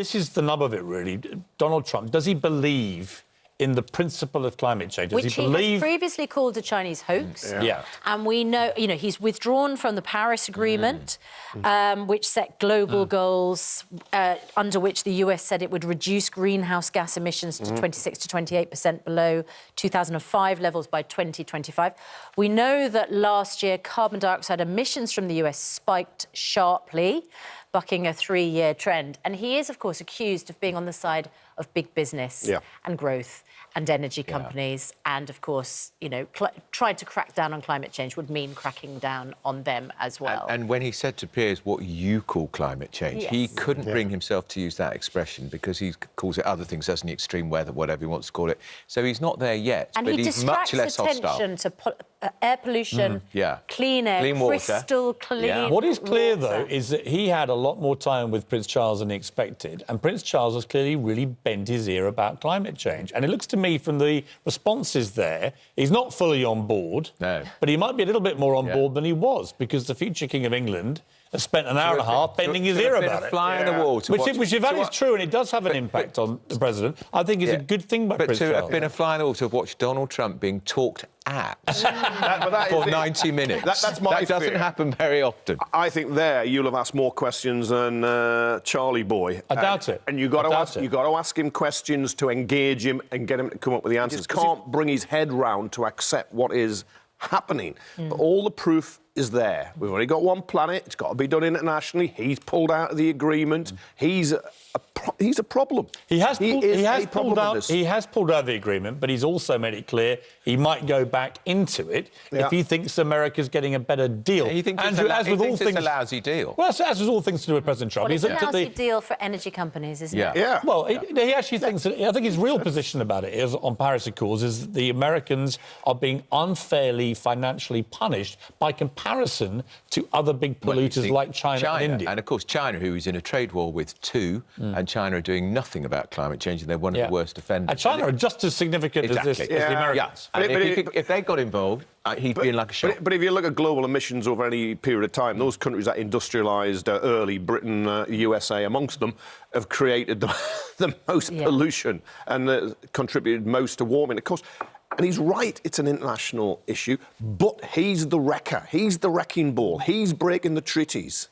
this is the nub of it, really. Donald Trump, does he believe in the principle of climate change? Which he has previously called a Chinese hoax. Yeah. And we know, he's withdrawn from the Paris Agreement, which set global goals under which the US said it would reduce greenhouse gas emissions to 26 to 28% below 2005 levels by 2025. We know that last year carbon dioxide emissions from the US spiked sharply, bucking a 3-year trend. And he is, of course, accused of being on the side of big business and growth and energy companies. And, of course, tried to crack down on climate change would mean cracking down on them as well. And when he said to Piers what you call climate change, he couldn't bring himself to use that expression because he calls it other things, doesn't he? Extreme weather, whatever he wants to call it. So he's not there yet, and but he he's much less attention hostile. to air pollution, clean air, clean water. crystal clean What is clear, water. though, is that he had a lot more time with Prince Charles than he expected, and Prince Charles has clearly really bent his ear about climate change. And it looks to me from the responses there, he's not fully on board, but he might be a little bit more on board than he was, because the future King of England has spent an hour and a half bending his ear about it. Fly on the wall. Which, if that is true, and it does have an impact on the president, I think is a good thing by Prince Charles. But to have been a fly on the wall to have watched Donald Trump being talked at for 90 minutes, that doesn't happen very often. I think there you'll have asked more questions than Charlie Boy. I doubt it. And you've got to ask him questions to engage him and get him to come up with the answers. He can't bring his head round to accept what is happening. But all the proof is there. We've only got one planet. It's got to be done internationally. He's pulled out of the agreement. He's a problem. He has pulled out of the agreement, but he's also made it clear he might go back into it if he thinks America's getting a better deal. He thinks Andrew, it's a lousy deal. Well, as with all things to do with President Trump, it's a lousy deal for energy companies, isn't it? Yeah. Well, he actually thinks that. I think his real position about it is on Paris Accords is that the Americans are being unfairly financially punished by comparison to other big polluters like China and India. And, of course, China, who is in a trade war with two, and China are doing nothing about climate change, and they're one of the worst offenders. And China are just as significant as the Americans. And if they got involved, he'd be in like a shot. But if you look at global emissions over any period of time, those countries that industrialised early, Britain, USA amongst them, have created the most pollution and contributed most to warming. Of course, and he's right, it's an international issue, but he's the wrecker. He's the wrecking ball. He's breaking the treaties.